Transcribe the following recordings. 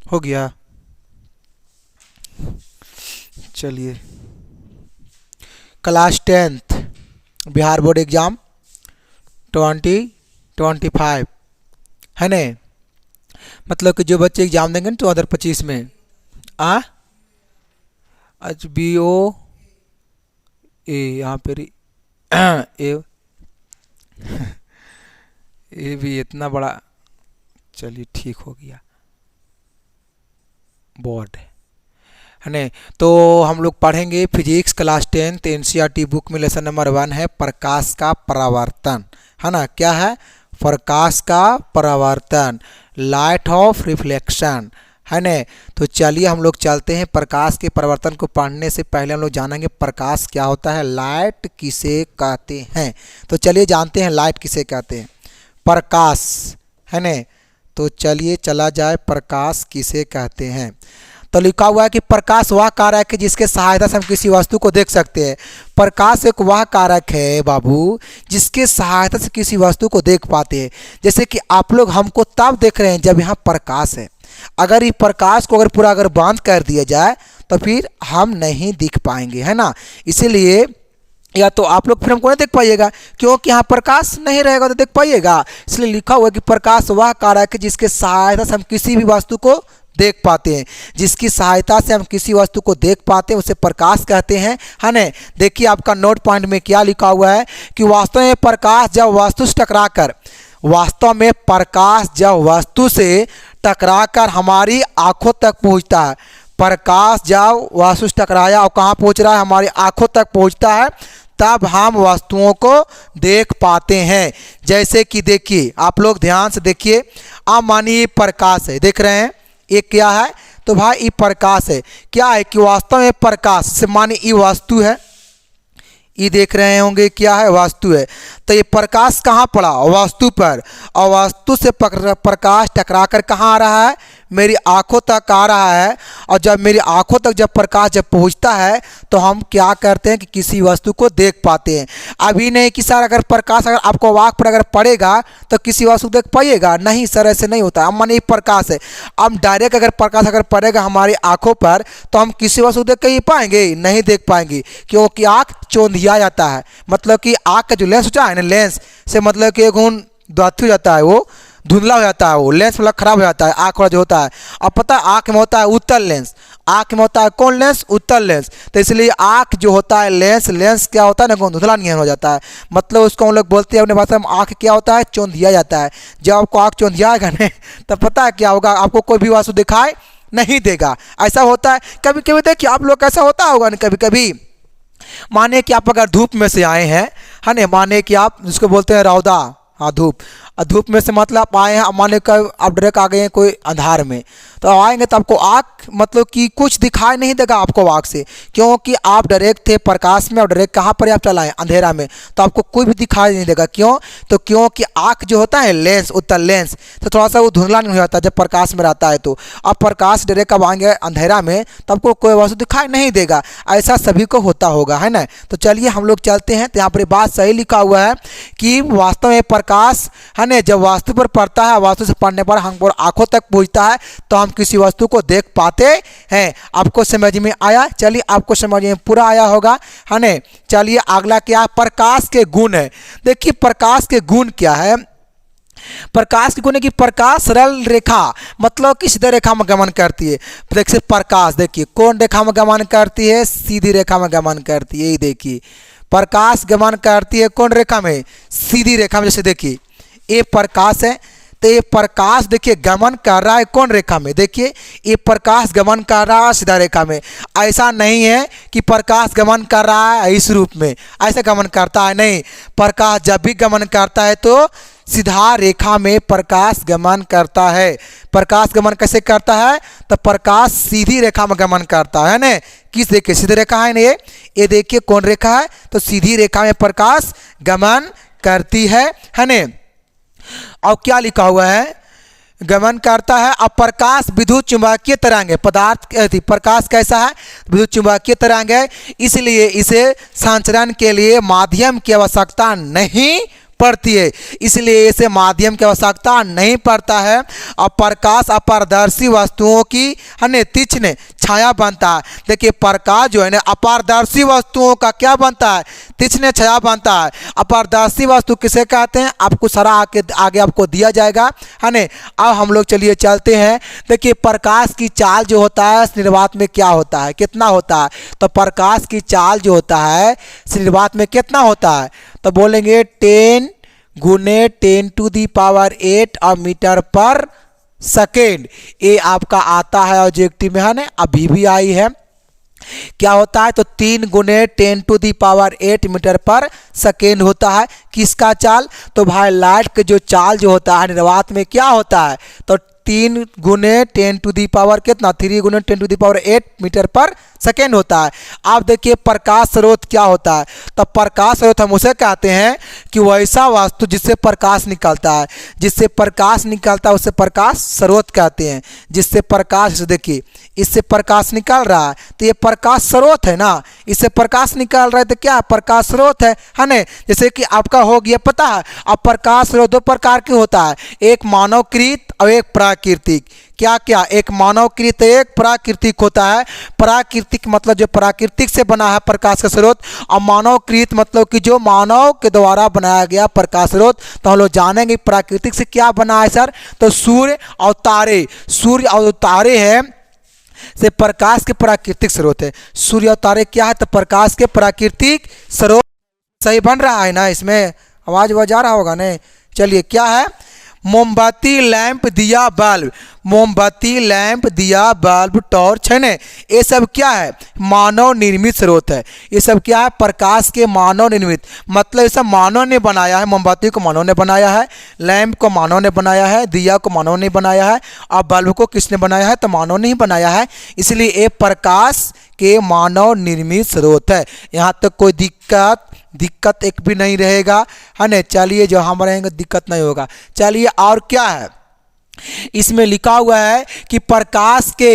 हो गया। चलिए, class 10th Bihar board exam 2025 है न, मतलब कि जो बच्चे एग्ज़ाम देंगे ना 2025 में HBO ए यहाँ पे ये भी इतना बड़ा, चलिए ठीक हो गया, बोर्ड है न। तो हम लोग पढ़ेंगे physics class 10th NCERT book में लेसन नंबर 1 है प्रकाश का परावर्तन, है ना। क्या है? प्रकाश का परावर्तन, लाइट ऑफ रिफ्लेक्शन, है न। तो चलिए हम लोग चलते हैं। प्रकाश के परावर्तन को पढ़ने से पहले हम लोग जानेंगे प्रकाश क्या होता है, लाइट किसे कहते हैं। तो चलिए जानते हैं लाइट किसे कहते हैं। प्रकाश, है न। तो चलिए चला जाए, प्रकाश किसे कहते हैं। तो लिखा हुआ है कि प्रकाश वह कारक है जिसके सहायता से हम किसी वस्तु को देख सकते हैं। प्रकाश एक वह कारक है बाबू जिसके सहायता से किसी वस्तु को देख पाते हैं। जैसे कि आप लोग हमको तब देख रहे हैं जब यहाँ प्रकाश है। अगर ये प्रकाश को अगर पूरा अगर बंद कर दिया जाए तो फिर हम नहीं दिख पाएंगे, है ना। इसीलिए या तो आप लोग फिर हमको नहीं देख पाइएगा, क्योंकि यहाँ प्रकाश नहीं रहेगा तो देख पाइएगा। इसलिए लिखा हुआ है कि प्रकाश वह कारक है जिसके सहायता से हम किसी भी वस्तु को देख पाते हैं। जिसकी सहायता से हम किसी वस्तु को देख पाते हैं उसे प्रकाश कहते हैं, है ना। देखिए आपका नोट पॉइंट में क्या लिखा हुआ है कि वास्तव में प्रकाश जब वस्तु से टकराकर, वास्तव में प्रकाश जब वस्तु से टकराकर हमारी आंखों तक पहुंचता है, प्रकाश जब वस्तु से टकराया और कहाँ पहुंच रहा है, हमारी आंखों तक पहुंचता है, तब हम वस्तुओं को देख पाते हैं। जैसे कि देखिए आप लोग ध्यान से देखिए, आप मानिए प्रकाश है, देख रहे हैं ये क्या है, तो भाई ये प्रकाश है। क्या है कि वास्तव में प्रकाश से मानिए ये वस्तु है, ये देख रहे होंगे क्या है, वस्तु है। तो ये प्रकाश कहाँ पड़ा, वस्तु पर, और वस्तु से प्रकाश टकराकर कहाँ आ रहा है, मेरी आंखों तक आ रहा है। और जब मेरी आंखों तक जब प्रकाश जब पहुंचता है तो हम क्या करते हैं कि किसी वस्तु को देख पाते हैं। अभी नहीं कि सर अगर प्रकाश अगर आपको आँख पर अगर पड़ेगा तो किसी वस्तु को देख पाइएगा, नहीं सर ऐसे नहीं होता। अब मानिए प्रकाश है, अब डायरेक्ट अगर प्रकाश अगर पड़ेगा हमारी आंखों पर तो हम किसी वस्तु को देख के ही पाएंगे, नहीं देख पाएंगे, क्योंकि आँख चौंधिया जाता है। मतलब कि आँख का जो लेंस होता है ना, लेंस से मतलब कि गुण द्वाथी हो जाता है, वो धुंधला हो जाता है, वो लेंस मतलब खराब हो जाता है आँख वाला जो होता है। अब पता है आँख में होता है उत्तल लेंस, आँख में होता है कौन लेंस, उत्तल लेंस। तो इसलिए आँख जो होता है लेंस, लेंस क्या होता है ना, धुंधला नहीं हो जाता है। मतलब उसको हम लोग बोलते हैं अपने भाषा में, आँख क्या होता है, चौंधिया जाता है। जब आपको आँख चौंधियाएगा ना तो पता है क्या होगा, आपको कोई भी वस्तु दिखाई नहीं देगा। ऐसा होता है कभी कभी, देखिए आप लोग कैसा होता होगा ना कभी कभी, माने कि आप अगर धूप में से आए हैं, है ना, माने कि आप जिसको बोलते हैं रौदा, हाँ धूप, धूप में से मतलब आप आए हैं, माने का आप डायरेक्ट आ गए हैं कोई अंधार में, तो आएंगे तो आपको आँख मतलब कि कुछ दिखाई नहीं देगा आपको आँख से, क्योंकि आप डायरेक्ट थे प्रकाश में और डायरेक्ट कहाँ पर आप चलाएं, अंधेरा में, तो आपको कोई भी दिखाई नहीं देगा। क्यों? तो क्योंकि आँख जो होता है लेंस, उत्तल लेंस, तो थोड़ा सा वो धुंधला नहीं हो जाता जब प्रकाश में रहता है। तो अब प्रकाश डायरेक्ट अब आएंगे अंधेरा में तो आपको कोई वस्तु दिखाई नहीं देगा। ऐसा सभी को होता होगा, है ना। तो चलिए हम लोग चलते हैं। तो यहाँ पर बात सही लिखा हुआ है कि वास्तव में प्रकाश, है ना, जब वास्तु पर पड़ता है, वास्तु से पड़ने पर हम आंखों तक पहुंचता है तो हम किसी वस्तु को देख पाते हैं। आपको समझ में आया? चलिए आपको समझ में पूरा आया होगा, है ना। चलिए अगला क्या, प्रकाश के गुण है। देखिए प्रकाश के गुण क्या है, प्रकाश के गुण है कि प्रकाश सरल रेखा मतलब कि सीधी रेखा में गमन करती है। देखिए प्रकाश, देखिए कौन रेखा में गमन करती है, सीधी रेखा में गमन करती है। ये देखिए प्रकाश गमन करती है कौन रेखा में, सीधी रेखा में। जैसे देखिए ये प्रकाश है, तो ये प्रकाश देखिए गमन कर रहा है कौन रेखा में, देखिए ये प्रकाश गमन कर रहा है सीधा रेखा में। ऐसा नहीं है कि प्रकाश गमन कर रहा है इस रूप में, ऐसा गमन करता है नहीं। प्रकाश जब भी गमन करता है तो सीधा रेखा में प्रकाश गमन करता है। प्रकाश गमन कैसे करता है, तो प्रकाश सीधी रेखा में गमन करता है ना। किस देखिए सीधी रेखा है ना, ये देखिए कौन रेखा है, तो सीधी रेखा में प्रकाश गमन करती है ना। और क्या लिखा हुआ है, गमन करता है। अब प्रकाश विद्युत चुंबकीय तरंग है, पदार्थ प्रकाश कैसा है, विद्युत चुंबकीय तरंग है, इसलिए इसे संचरण के लिए माध्यम की आवश्यकता नहीं पड़ती है, इसलिए इसे माध्यम की आवश्यकता नहीं पड़ता है। और प्रकाश अपारदर्शी वस्तुओं की है तीक्ष्ण छाया बनता है। देखिए प्रकाश जो है ना अपारदर्शी वस्तुओं का क्या बनता है, तीक्ष्ण छाया बनता है। अपारदर्शी वस्तु किसे कहते हैं, आपको सारा आगे आपको दिया जाएगा है ना। अब हम लोग चलिए चलते हैं। देखिए प्रकाश की चाल जो होता है निर्वात में क्या होता है, कितना होता है, तो प्रकाश की चाल जो होता है निर्वात में कितना होता है, तो बोलेंगे 10 गुने 10⁸ मीटर पर सेकेंड। ये आपका आता है ऑब्जेक्टिव में है ना, अभी भी आई है। क्या होता है, तो 3 गुने 10⁸ मीटर पर सेकेंड होता है। किसका चाल, तो भाई लाइट के जो चाल जो होता है निर्वात में क्या होता है, तो 3 गुने 10⁻, कितना 3 गुने 10⁸ मीटर पर सेकेंड होता है। आप देखिए प्रकाश स्रोत क्या होता है, तो प्रकाश स्रोत हम उसे कहते हैं कि वैसा वस्तु जिससे प्रकाश निकलता है, जिससे प्रकाश निकलता है उसे प्रकाश स्रोत कहते हैं। जिससे प्रकाश, देखिए इससे प्रकाश निकल रहा है तो ये प्रकाश स्रोत है ना, इससे प्रकाश निकल रहा है तो क्या प्रकाश स्रोत है ना। जैसे कि आपका हो गया पता है, अब प्रकाश स्रोत 2 प्रकार के होता है, एक मानवकृत और एक प्राकृतिक। क्या क्या, एक मानवकृत एक प्राकृतिक होता है। प्राकृतिक मतलब जो प्राकृतिक से बना है प्रकाश का स्रोत, और मानवकृत मतलब कि जो मानव के द्वारा बनाया गया प्रकाश स्रोत। तो हम लोग जानेंगे प्राकृतिक से क्या बना है सर, तो सूर्य और तारे, सूर्य और तारे है से प्रकाश के प्राकृतिक स्रोत है। सूर्य और तारे क्या है, तो प्रकाश के प्राकृतिक स्रोत। सही बन रहा है ना, इसमें आवाज आ रहा होगा ना। चलिए क्या है, मोमबत्ती लैंप दिया बल्ब, मोमबत्ती लैंप दिया बल्ब टॉर्च है ना, ये सब क्या है मानव निर्मित स्रोत है। ये सब क्या है प्रकाश के मानव निर्मित, मतलब ये सब मानव ने बनाया है। मोमबत्ती को मानव ने बनाया है, लैंप को मानव ने बनाया है, दिया को मानव ने बनाया है, और बल्ब को किसने बनाया है, तो मानव ने ही बनाया है। इसलिए ये प्रकाश के मानव निर्मित स्रोत है। यहाँ तक कोई दिक्कत एक भी नहीं रहेगा है ना। चलिए जो हम रहेंगे दिक्कत नहीं होगा। चलिए और क्या है, इसमें लिखा हुआ है कि प्रकाश के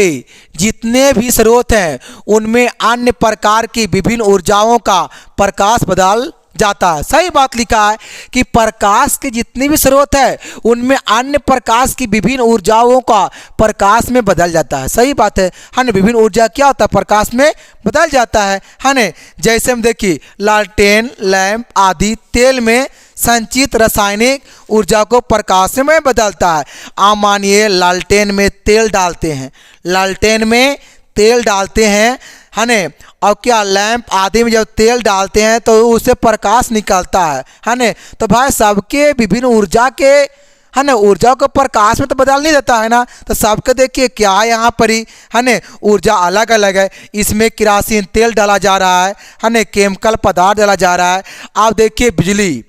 जितने भी स्रोत हैं उनमें अन्य प्रकार की विभिन्न ऊर्जाओं का प्रकाश बदल जाता है। सही बात लिखा है कि प्रकाश के जितने भी स्रोत है उनमें अन्य प्रकाश की विभिन्न ऊर्जाओं का प्रकाश में बदल जाता है। सही बात है ना, विभिन्न ऊर्जा क्या होता है प्रकाश में बदल जाता है ना। जैसे हम देखिए लालटेन, लैंप आदि तेल में संचित रासायनिक ऊर्जा को प्रकाश में बदलता है। आप मानिए लालटेन में तेल डालते हैं, लालटेन में तेल डालते हैं है ना, और क्या लैंप आदि में जब तेल डालते हैं तो उससे प्रकाश निकलता है ना। तो भाई सबके विभिन्न ऊर्जा के है ना, ऊर्जा को प्रकाश में तो बदल नहीं देता है ना। तो सबके देखिए क्या है यहाँ पर ही है ना, ऊर्जा अलग अलग है। इसमें केरोसिन तेल डाला जा रहा है ना, केमिकल पदार्थ डाला जा रहा है। आप देखिए बिजली,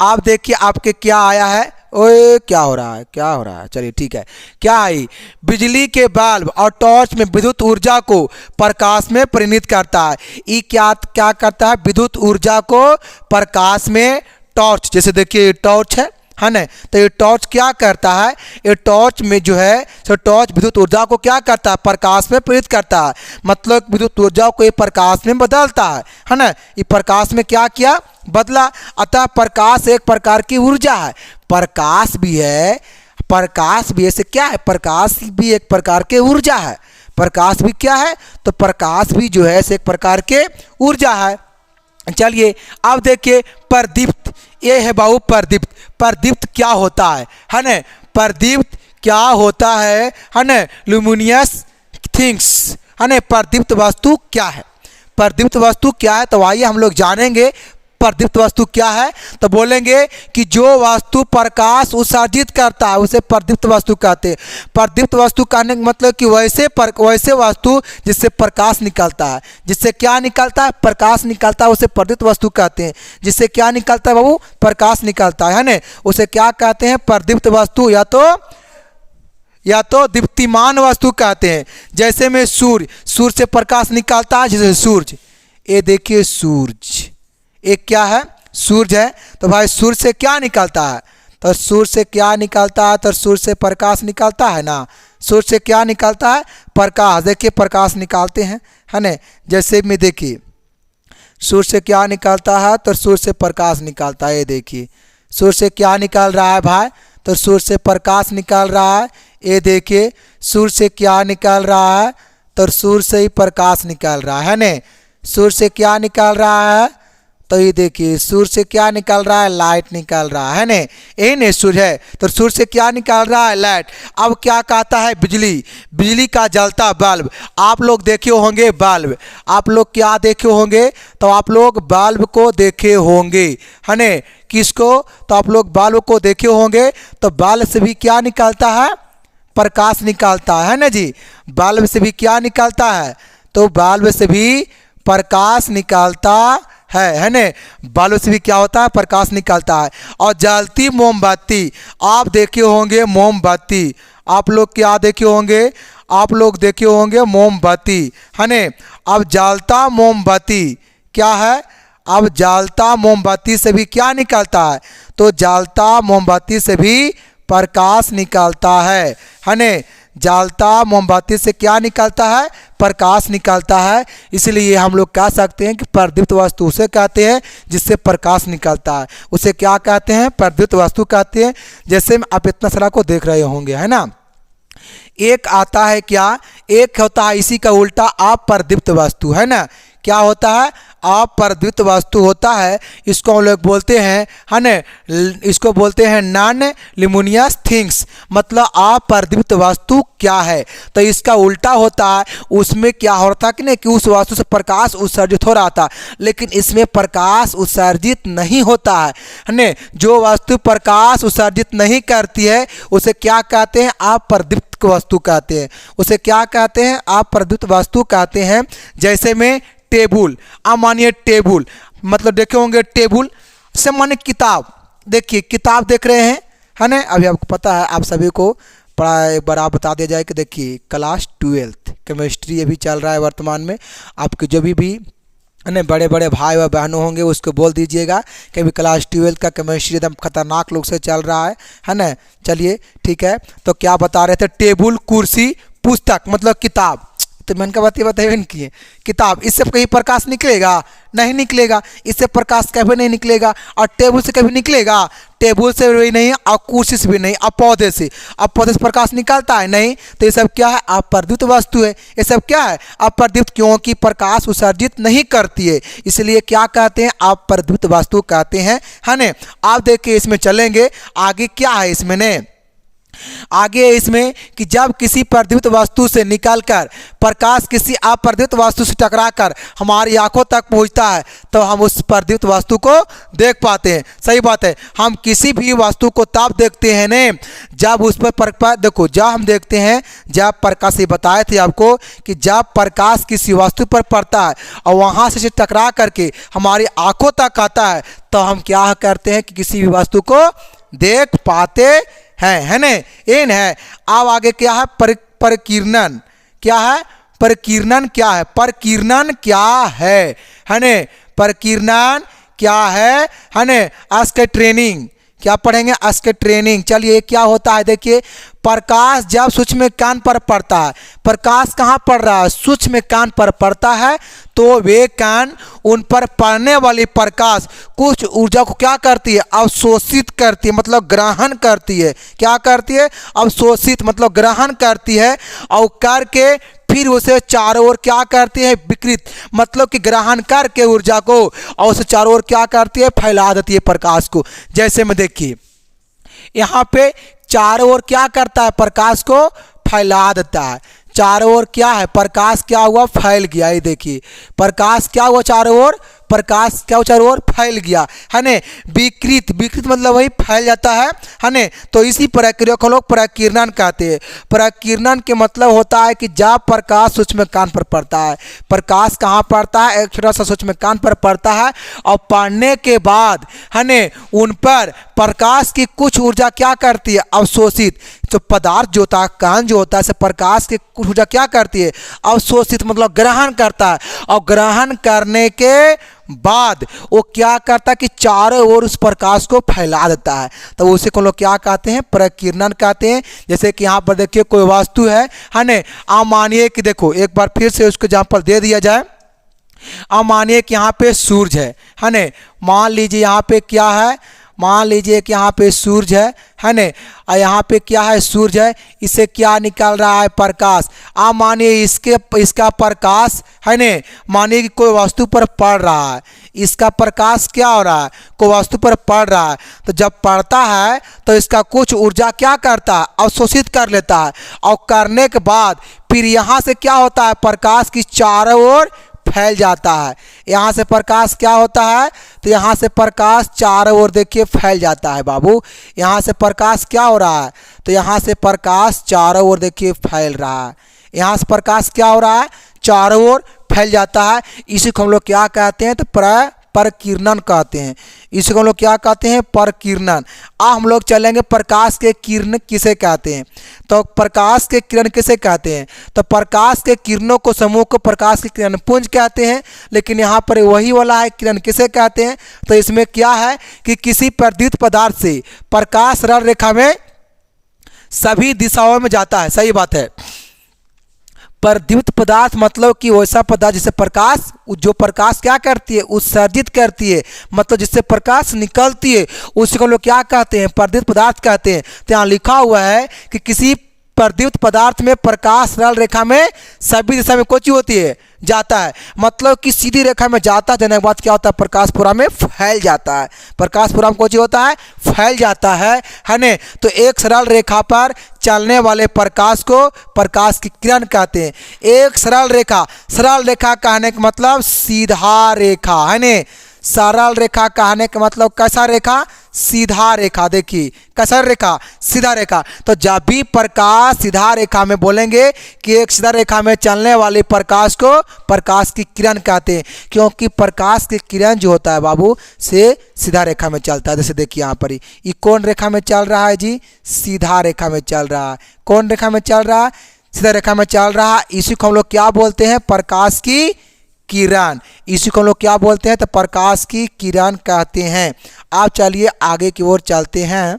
आप देखिए आपके क्या आया है, ओए क्या हो रहा है, क्या हो रहा है, चलिए ठीक है। क्या आई, बिजली के बल्ब और टॉर्च में विद्युत ऊर्जा को प्रकाश में परिणत करता है। ये क्या क्या करता है, विद्युत ऊर्जा को प्रकाश में, टॉर्च जैसे देखिए टॉर्च है ना, तो ये टॉर्च क्या करता है, ये टॉर्च में जो है तो टॉर्च विद्युत ऊर्जा को क्या करता है प्रकाश में प्रेरित करता है। मतलब विद्युत ऊर्जा को ये प्रकाश में बदलता है ना। ये प्रकाश में क्या किया, बदला। अतः प्रकाश एक प्रकार की ऊर्जा है। प्रकाश भी है, प्रकाश भी ऐसे क्या है, प्रकाश भी एक प्रकार के ऊर्जा है। प्रकाश भी क्या है, तो प्रकाश भी जो है एक प्रकार के ऊर्जा है। चलिए अब देखिए प्रदीप्त, ये है बाबू प्रदीप्त। प्रदीप्त क्या होता है ना, प्रदीप्त क्या होता है ना, ल्यूमिनियस थिंग्स है ना। प्रदीप्त वस्तु क्या है, प्रदीप्त वस्तु क्या है, तो आइए हम लोग जानेंगे प्रदीप्त वस्तु क्या है। तो बोलेंगे कि जो वस्तु प्रकाश उत्सर्जित करता है उसे प्रदीप्त वस्तु कहते हैं। प्रदीप्त वस्तु कहने का मतलब कि वैसे वस्तु जिससे प्रकाश निकलता है, जिससे क्या निकलता है, प्रकाश निकलता है, उसे प्रदीप्त वस्तु कहते हैं। जिससे क्या निकलता है बाबू, प्रकाश निकलता है ना, उसे क्या कहते हैं, प्रदीप्त वस्तु या तो दीप्तिमान वस्तु कहते हैं। जैसे में सूर्य, सूर्य से प्रकाश निकलता है, जैसे सूर्य, ये देखिए सूर्य, एक क्या है, सूर्य है। तो भाई सूर्य से क्या निकलता है, तो सूर्य से क्या निकलता है, तो सूर्य से प्रकाश निकलता है ना। सूर्य से क्या निकलता है, प्रकाश। देखिए प्रकाश निकालते हैं है ना। जैसे में देखिए सूर्य से क्या निकलता है? तो सूर्य से प्रकाश निकलता है। ये देखिए सूर्य से क्या निकल रहा है भाई? तो सूर्य से प्रकाश निकल रहा है। ये देखिए सूर्य से क्या निकल रहा है? तो सूर्य से ही प्रकाश निकल रहा है ना। सूर्य से क्या निकल रहा है? तो ये देखिए सूर्य से क्या निकल रहा है? लाइट निकल रहा है ना। यही नहीं सूर्य है, तो सूर्य से क्या निकल रहा है? लाइट। अब क्या कहता है? बिजली। बिजली का जलता बल्ब। आप लोग देखे होंगे बल्ब। आप लोग क्या देखे होंगे? तो आप लोग बल्ब को देखे होंगे है ना। किसको? तो आप लोग बल्ब को देखे होंगे। तो बल्ब से भी क्या निकलता है? प्रकाश निकलता है ना जी। बल्ब से भी क्या निकलता है? तो बल्ब से भी प्रकाश निकलता है ना। बल्ब से भी क्या होता है? प्रकाश निकलता है। और जलती मोमबत्ती। आप देखे होंगे मोमबत्ती। आप लोग क्या देखे होंगे? आप लोग देखे होंगे मोमबत्ती है ना। अब जलता मोमबत्ती क्या है? अब जलता मोमबत्ती से भी क्या निकलता है? तो जलता मोमबत्ती से भी प्रकाश निकलता है ना। जलता मोमबत्ती से क्या निकलता है? प्रकाश निकलता है। इसलिए हम लोग कह सकते हैं कि प्रदीप्त वस्तु उसे कहते हैं जिससे प्रकाश निकलता है। उसे क्या कहते हैं? प्रदीप्त वस्तु कहते हैं। जैसे आप इतना सारा को देख रहे होंगे है ना। एक आता है क्या? एक होता है इसी का उल्टा अप्रदीप्त वस्तु है ना। क्या होता है? अप्रदीप्त वस्तु होता है। इसको हम लोग बोलते हैं है ना, इसको बोलते हैं नॉन ल्यूमिनियस थिंग्स। मतलब अप्रदीप्त वस्तु क्या है? तो इसका उल्टा होता है। उसमें क्या होता है कि नहीं कि उस वस्तु से प्रकाश उत्सर्जित हो रहा था, लेकिन इसमें प्रकाश उत्सर्जित नहीं होता है ना। जो वस्तु प्रकाश उत्सर्जित नहीं करती है उसे क्या कहते हैं? अप्रदीप्त वस्तु कहते हैं। उसे क्या कहते हैं? अप्रदीप्त वस्तु कहते हैं। जैसे में टेबुल। अब मानिए टेबुल, मतलब देखे होंगे टेबुल से माने किताब। देखिए किताब देख रहे हैं है ना। अभी आपको पता है, आप सभी को पढ़ा, एक बार आप बता दिया जाए कि देखिए क्लास 12th केमिस्ट्री अभी चल रहा है वर्तमान में। आपके जो भी है ना बड़े बड़े भाई व बहनों होंगे उसको बोल दीजिएगा कि अभी क्लास 12th का केमिस्ट्री एकदम खतरनाक लोग से चल रहा है ना। चलिए ठीक है। तो क्या बता रहे थे? टेबुल, कुर्सी, पुस्तक मतलब किताब। तो मैंने कहा बात ये बताइए इनकी किताब, इससे कहीं प्रकाश निकलेगा? नहीं निकलेगा। इससे प्रकाश कभी नहीं निकलेगा। और टेबुल से कभी निकलेगा? टेबुल से भी नहीं और कुर्सी से भी नहीं। अब पौधे से, अब पौधे से प्रकाश निकलता है? नहीं। तो ये सब क्या है? अप्रदीप्त वस्तु है। ये सब क्या है? अप्रदीप्त, क्योंकि प्रकाश उत्सर्जित नहीं करती है, इसलिए क्या कहते हैं? अप्रदीप्त वस्तु कहते हैं है ना। आप देखिए इसमें चलेंगे आगे क्या है इसमें ने। आगे इसमें कि जब किसी प्रदीप्त वस्तु से निकलकर प्रकाश किसी अप्रदीप्त वस्तु से टकराकर हमारी आंखों तक पहुंचता है तो हम उस प्रदीप्त वस्तु को देख पाते हैं। सही बात है। हम किसी भी वस्तु को तब देखते हैं ने जब उस पर देखो, जब हम देखते हैं जब प्रकाश, ये बताए थे आपको कि जब प्रकाश किसी वस्तु पर पड़ता है और वहां से टकरा करके हमारी आंखों तक आता है तो हम क्या करते हैं कि किसी भी वस्तु को देख पाते है ना। इन है। अब आगे क्या है? परकिरणन। क्या है? परकिरणन क्या है? परकिरणन क्या है ना। परकिरणन क्या है ना। अस्क ट्रेनिंग क्या पढ़ेंगे? Ask training. चलिए क्या होता है देखिए, प्रकाश जब सूक्ष्म कान पर पड़ता है, प्रकाश कहाँ पड़ रहा है? सूक्ष्म कान पर पड़ता है, तो वे कान उन पर पड़ने वाली प्रकाश कुछ ऊर्जा को क्या करती है? अवशोषित करती है, मतलब ग्रहण करती है। क्या करती है? अवशोषित मतलब ग्रहण करती है। और करके फिर उसे चारों ओर क्या करती है? विकृत मतलब कि ग्रहण करके ऊर्जा को और उसे चारों ओर क्या करती है? फैला देती है प्रकाश को। जैसे में देखिए यहाँ पे चारों ओर क्या करता है? प्रकाश को फैला देता है। चारों ओर क्या है? प्रकाश क्या हुआ? फैल गया। ये देखिए प्रकाश क्या हुआ? चारों ओर प्रकाश क्या हुआ? चारों ओर फैल गया है ना। विकृत, विकृत मतलब वही फैल जाता है ना। तो इसी प्रक्रिया को लोग प्रकीर्णन कहते हैं। प्रकीर्णन के मतलब होता है कि जब प्रकाश सूक्ष्म कान पर पड़ता है, प्रकाश कहाँ पड़ता है? एक छोटा सा सूक्ष्म कान पर पड़ता है और पड़ने के बाद है ना उन पर प्रकाश की कुछ ऊर्जा क्या करती है? अवशोषित। तो पदार्थ जो होता है, कान जो होता है, प्रकाश की कुछ ऊर्जा क्या करती है? अवशोषित मतलब ग्रहण करता है। और ग्रहण करने के बाद वो क्या करता है कि चारों ओर उस प्रकाश को फैला देता है। तो उसे को लोग क्या कहते हैं? प्रकीर्णन कहते हैं। जैसे कि यहाँ पर देखिए कोई वस्तु है ना। आप मानिए कि देखो एक बार फिर से उसको एग्जाम्पल दे दिया जाए अब मानिए कि यहाँ पे सूरज है ना। मान लीजिए यहाँ पे क्या है, मान लीजिए कि यहाँ पे सूरज है ना, और यहाँ पे क्या है, सूरज है। इससे क्या निकल रहा है, प्रकाश। आप मानिए इसका प्रकाश है ना, मानिए कि कोई वस्तु पर पड़ रहा है, इसका प्रकाश क्या हो रहा है, कोई वस्तु पर पड़ रहा है। तो जब पड़ता है तो इसका कुछ ऊर्जा क्या करता है, अवशोषित कर लेता है, और करने के बाद फिर यहाँ से क्या होता है, प्रकाश की चारों ओर फैल जाता है। यहाँ से प्रकाश क्या होता है, तो यहाँ से प्रकाश चारों ओर देखिए फैल जाता है बाबू। यहाँ से प्रकाश क्या हो रहा है, तो यहाँ से प्रकाश चारों ओर देखिए फैल रहा है। यहाँ से प्रकाश क्या हो रहा है, चारों ओर फैल जाता है। इसी को हम लोग क्या कहते हैं, तो परकिरणन कहते हैं। इसी को हम लोग क्या कहते हैं, परकिरणन। हम लोग चलेंगे प्रकाश के किरण किसे कहते हैं। तो प्रकाश के किरण किसे कहते हैं, तो प्रकाश के किरणों को समूह को प्रकाश के किरण पुंज कहते हैं। लेकिन यहाँ पर वही वाला है, किरण किसे कहते हैं, तो इसमें क्या है कि किसी प्रदीप्त पदार्थ से प्रकाश सरल रेखा में सभी दिशाओं में जाता है। सही बात है। प्रदीप्त पदार्थ मतलब कि वैसा पदार्थ जिससे प्रकाश, जो प्रकाश क्या करती है, उत्सर्जित करती है, मतलब जिससे प्रकाश निकलती है, उसी को लोग क्या कहते हैं, प्रदीप्त पदार्थ कहते हैं। तो यहाँ लिखा हुआ है कि किसी प्रदीप्त पदार्थ में प्रकाश सरल रेखा में सभी दिशा में कोची होती है, जाता है। मतलब कि सीधी रेखा में जाता है, जाने के बाद क्या होता है, प्रकाश पूरा में फैल जाता है। प्रकाश पूरा में कोची होता है, फैल जाता है ना। तो एक सरल रेखा पर चलने वाले प्रकाश को प्रकाश की किरण कहते हैं। एक सरल रेखा कहने का मतलब सीधा रेखा है ना। सरल रेखा कहने का मतलब कैसा रेखा, सीधा रेखा। देखिए कैसा रेखा, सीधा रेखा। तो जब भी प्रकाश सीधा रेखा में बोलेंगे कि एक सीधा रेखा में चलने वाले प्रकाश को प्रकाश की किरण कहते हैं, क्योंकि प्रकाश की किरण जो होता है बाबू से सीधा रेखा में चलता है। जैसे देखिए यहाँ पर ये कौन रेखा में चल रहा है जी, सीधा रेखा में चल रहा है। कौन रेखा में चल रहा है, सीधा रेखा में चल रहा है। इसी को हम लोग क्या बोलते हैं, प्रकाश की किरण। इसी को हम लोग क्या बोलते हैं, तो प्रकाश की किरण कहते हैं। आप चलिए आगे की ओर चलते हैं।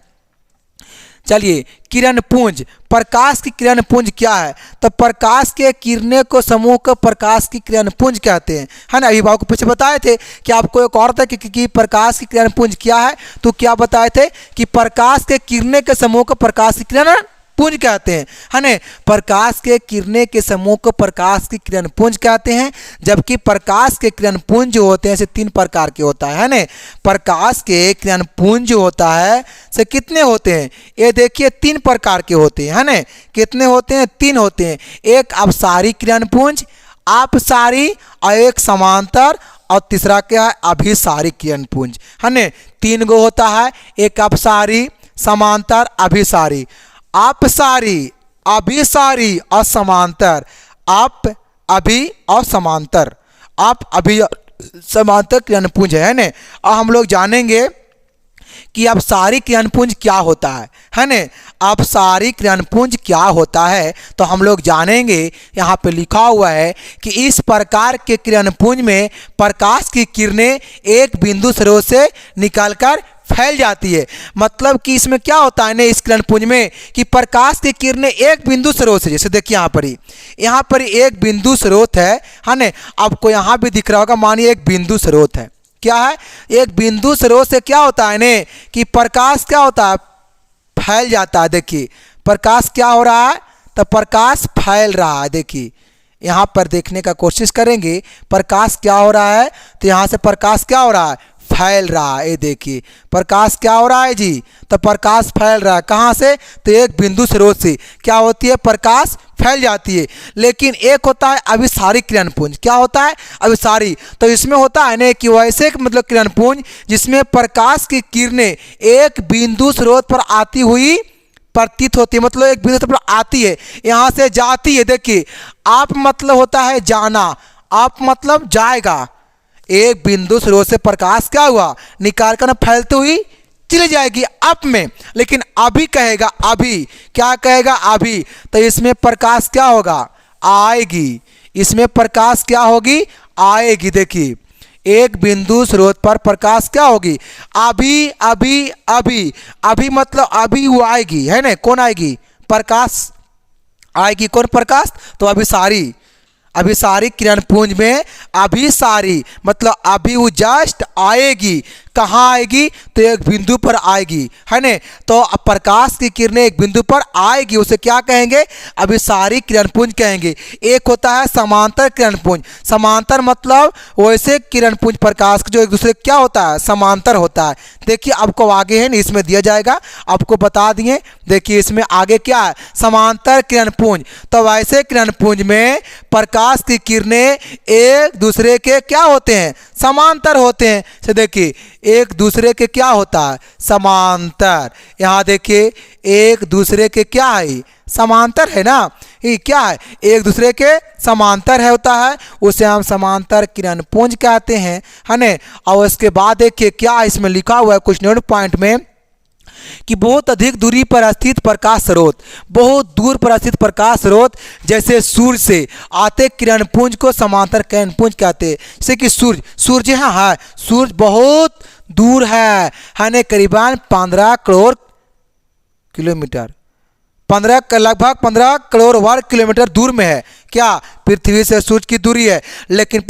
चलिए किरण पुंज, प्रकाश की किरण पुंज क्या है, तो प्रकाश के किरणें को समूह को प्रकाश की किरण पुंज कहते हैं, है ना। अभिभावक को पीछे बताए थे कि आपको एक और था कि प्रकाश की किरण पुंज क्या है, तो क्या बताए थे कि प्रकाश के किरणें के समूह को प्रकाश की किरण पुंज कहते हैं, है ना। प्रकाश के किरणें के समूह को प्रकाश की किरण पुंज कहते हैं। जबकि प्रकाश के किरण पुंज जो होते हैं से 3 प्रकार के होता है ना। प्रकाश के किरण पुंज जो होता है से कितने होते हैं, ये देखिए 3 प्रकार के होते हैं, है ना। कितने होते हैं, 3 होते हैं। एक अपसारी किरण पुंज, अपसारी, और एक समांतर, और तीसरा क्या है, अभिसारी किरण पुंज, है ना। 3 गो होता है, एक अपसारी, समांतर, अभिसारी। अपसारी, अभिसारी और समांतर। आप अभी और समांतर, आप अभी समांतर किरणपुंज है ना। और हम लोग जानेंगे कि अपसारी किरणपुंज क्या होता है ना। अपसारी किरणपुंज क्या होता है तो हम लोग जानेंगे। यहाँ पे लिखा हुआ है कि इस प्रकार के किरणपुंज में प्रकाश की किरणें एक बिंदु स्रोत से निकलकर फैल जाती है। मतलब कि इसमें क्या होता है ना, इस किरणपुंज में कि प्रकाश की किरणें एक बिंदु स्रोत से, जैसे देखिए यहाँ पर एक बिंदु स्रोत है ना। आपको यहाँ भी दिख रहा होगा, मानिए एक बिंदु स्रोत है। क्या है, एक बिंदु स्रोत से क्या होता है ना कि प्रकाश क्या होता है, फैल जाता है। देखिए प्रकाश क्या हो रहा है, तो प्रकाश फैल रहा है। देखिए यहाँ पर देखने का कोशिश करेंगे, प्रकाश क्या हो रहा है, तो यहाँ से प्रकाश क्या हो रहा है, फैल रहा है। ये देखिए प्रकाश क्या हो रहा है जी, तो प्रकाश फैल रहा है। कहाँ से, तो एक बिंदु स्रोत से क्या होती है, प्रकाश फैल जाती है। लेकिन एक होता है अभिसारी किरणपुंज। क्या होता है, अभिसारी। तो इसमें होता है ना कि वैसे मतलब किरणपुंज जिसमें प्रकाश की किरणें एक बिंदु स्रोत पर आती हुई प्रतीत होती है। मतलब एक बिंदु पर आती है, यहाँ से जाती है। देखिए आप मतलब होता है जाना, आप मतलब जाएगा। एक बिंदु स्रोत से प्रकाश क्या हुआ, निकाल कर फैलती हुई चली जाएगी अप में। लेकिन अभी कहेगा, अभी क्या कहेगा, अभी। तो इसमें प्रकाश क्या होगा, आएगी। इसमें प्रकाश क्या होगी, आएगी। देखिए एक बिंदु स्रोत पर प्रकाश क्या होगी, अभी अभी अभी। अभी मतलब अभी वो आएगी, है ना। कौन आएगी, प्रकाश आएगी। कौन प्रकाश, तो अभिसारी, अभिसारी किरण पुंज में अभिसारी मतलब अभी वो जस्ट आएगी, कहाँ आएगी तो एक बिंदु पर आएगी, है न। तो प्रकाश की किरणें एक बिंदु पर आएगी, उसे क्या कहेंगे, अभिसारी किरण पुंज कहेंगे। एक होता है समांतर किरण पुंज। समांतर मतलब वैसे किरण पुंज प्रकाश जो एक दूसरे क्या होता है, समांतर होता है। देखिए आपको आगे है ना, इसमें दिया जाएगा, आपको बता दिए। देखिए इसमें आगे क्या है, समांतर किरण पुंज। तो वैसे किरण पुंज में प्रकाश की किरणें एक दूसरे के क्या होते हैं, समांतर होते हैं। से देखिए एक दूसरे के क्या होता है, समांतर। यहाँ देखिए एक दूसरे के क्या है, समांतर है ना, ये क्या है, एक दूसरे के समांतर है होता है, उसे हम समांतर किरण पुंज कहते हैं, है ना। और उसके बाद देखिए क्या इसमें लिखा हुआ है कुछ नोट पॉइंट में कि बहुत अधिक दूरी पर स्थित प्रकाश स्रोत, बहुत दूर पर स्थित प्रकाश स्रोत जैसे सूर्य से आते किरण पुंज को समांतर किरण पुंज कहते हैं। जैसे कि सूर्य है, सूर्य बहुत दूर है ना, करीबन 15 करोड़ किलोमीटर, लगभग 15 करोड़ वर्ग किलोमीटर दूर में है क्या, पृथ्वी से सूर्य की दूरी है। लेकिन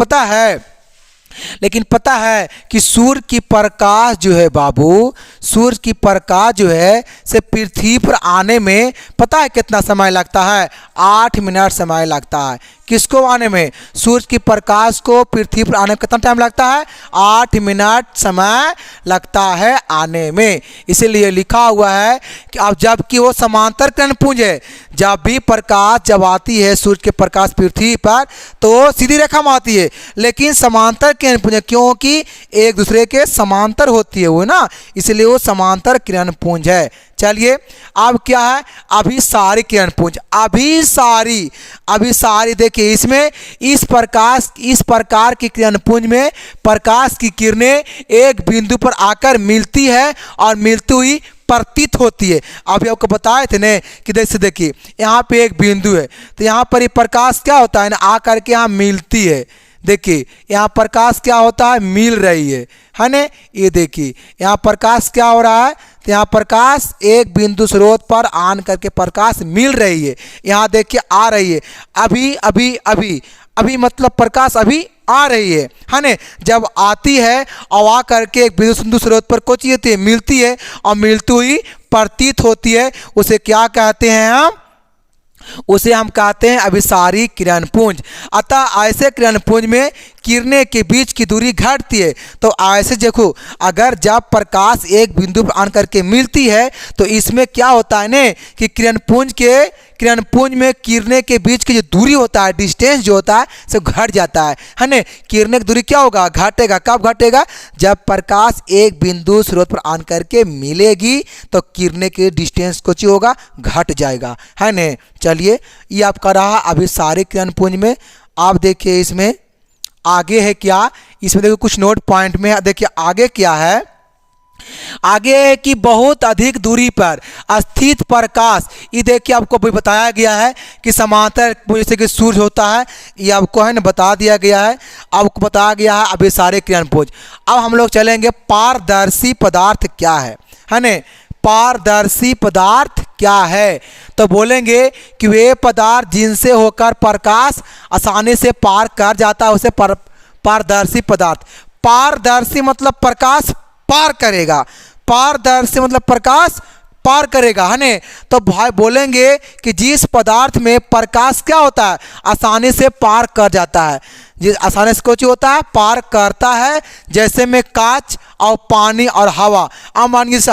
पता है कि सूर्य की प्रकाश जो है बाबू, सूर्य की प्रकाश जो है से पृथ्वी पर आने में पता है कितना समय लगता है, 8 मिनट समय लगता है। किसको आने में, सूर्य की प्रकाश को पृथ्वी पर आने में कितना टाइम लगता है, 8 मिनट समय लगता है आने में। इसीलिए लिखा हुआ है कि अब जबकि वो समांतर किरण पुंज है, जब भी प्रकाश जब आती है सूर्य के प्रकाश पृथ्वी पर तो सीधी रेखा में आती है, लेकिन समांतर किरण पुंज क्योंकि एक दूसरे के समांतर होती है वो ना, इसलिए वो समांतर किरण पुंज है। चलिए अब क्या है, अभिसारी किरण पुंज। अभिसारी देखिए इसमें इस प्रकार की किरण पुंज में प्रकाश की किरणें एक बिंदु पर आकर मिलती है और मिलती हुई प्रतीत होती है। अभी आपको बताए थे ना कि जैसे देखिए यहाँ पे एक बिंदु है, तो यहाँ पर ये प्रकाश क्या होता है ना, आकर के यहाँ मिलती है। देखिए यहाँ प्रकाश क्या होता है, मिल रही है ना। ये देखिए यहाँ प्रकाश क्या हो रहा है, तो यहाँ प्रकाश एक बिंदु स्रोत पर आन करके प्रकाश मिल रही है। यहाँ देखिए आ रही है, अभी मतलब प्रकाश अभी आ रही है ना। जब आती है और आ करके एक बिंदु स्रोत पर कुछ ये मिलती है और मिलती हुई प्रतीत होती है, उसे क्या कहते हैं उसे हम कहते हैं अभिसारी किरण पुंज। अतः ऐसे किरण पुंज में किरणें के बीच की दूरी घटती है। तो ऐसे देखो, अगर जब प्रकाश एक बिंदु पर आन करके मिलती है तो इसमें क्या होता है ना कि किरण पुंज में किरणें के बीच की जो दूरी होता है, डिस्टेंस जो होता है सब घट जाता है ना। किरणें की दूरी क्या होगा, घटेगा। कब घटेगा, जब प्रकाश एक बिंदु स्रोत पर आन करके मिलेगी तो किरणें के डिस्टेंस कुछ होगा, घट जाएगा, है ना। चलिए ये आपका रहा अभिसारी किरण पुंज में। आप देखिए इसमें आगे है क्या, इसमें देखिए कुछ नोट पॉइंट में देखिए आगे क्या है, आगे है कि बहुत अधिक दूरी पर स्थित प्रकाश। ये देखिए आपको भी बताया गया है कि समांतर जैसे कि सूर्य होता है, ये आपको है ना बता दिया गया है, आपको बताया गया है अभिसारी किरण पुंज। अब हम लोग चलेंगे पारदर्शी पदार्थ क्या है ना। पारदर्शी पदार्थ क्या है, तो बोलेंगे कि वे पदार्थ जिनसे होकर प्रकाश आसानी से पार कर जाता है उसे पारदर्शी पदार्थ। पारदर्शी मतलब प्रकाश पार करेगा, पारदर्शी मतलब प्रकाश पार करेगा, है ना। तो भाई बोलेंगे कि जिस पदार्थ में प्रकाश क्या होता है, आसानी से पार कर जाता है, जिस आसानी से कुछ होता है पार करता है, जैसे में कांच और पानी और हवा। अमानिए से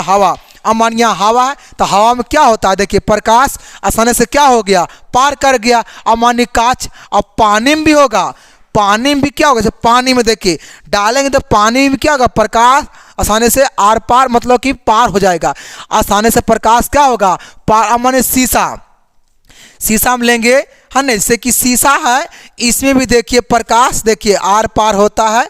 अमानिय हवा है, तो हवा में क्या होता है, देखिए प्रकाश आसानी से क्या हो गया, पार कर गया। अमानिय कांच और पानी में भी होगा, पानी में भी क्या होगा, जैसे पानी में देखिए डालेंगे तो पानी में क्या होगा, प्रकाश आसानी से आर पार मतलब कि पार हो जाएगा, आसानी से प्रकाश क्या होगा पार। माने शीशा में लेंगे, है ना, जैसे कि शीशा है, इसमें भी देखिए प्रकाश देखिए आर पार होता है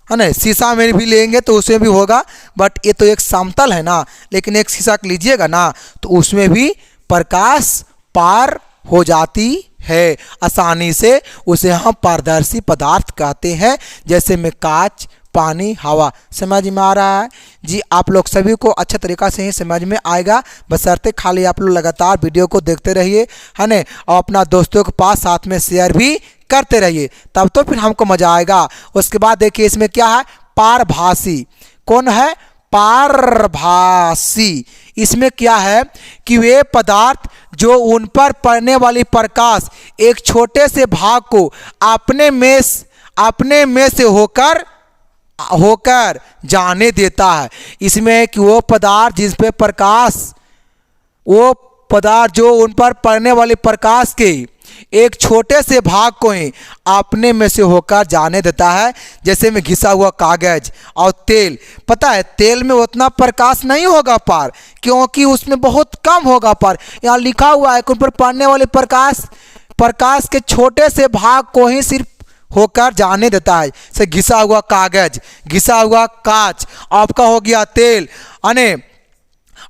ना। शीशा में भी लेंगे तो उसमें भी होगा, बट ये तो एक समतल है ना, लेकिन एक शीशा लीजिएगा ना तो उसमें भी प्रकाश पार हो जाती है आसानी से, उसे हम पारदर्शी पदार्थ कहते हैं, जैसे में कांच, पानी, हवा। समझ में आ रहा है जी? आप लोग सभी को अच्छा तरीका से ही समझ में आएगा, बशर्ते खाली आप लोग लगातार वीडियो को देखते रहिए, है ना, और अपना दोस्तों के पास साथ में शेयर भी करते रहिए, तब तो फिर हमको मजा आएगा। उसके बाद देखिए इसमें क्या है, पारभासी। कौन है? पारभासी। इसमें क्या है कि वे पदार्थ जो उन पर पड़ने वाली प्रकाश एक छोटे से भाग को अपने में से होकर जाने देता है। इसमें कि वो पदार्थ जिस पे प्रकाश, वो पदार्थ जो उन पर पड़ने वाली प्रकाश के एक छोटे से भाग को ही अपने में से होकर जाने देता है। जैसे में घिसा हुआ कागज और तेल, पता है तेल में उतना प्रकाश नहीं होगा पार, क्योंकि उसमें बहुत कम होगा पार। यहाँ लिखा हुआ है कि उन पर पड़ने वाले प्रकाश के छोटे से भाग को ही सिर्फ होकर जाने देता है। जैसे घिसा हुआ कागज, घिसा हुआ कांच, आपका हो गया तेल, अने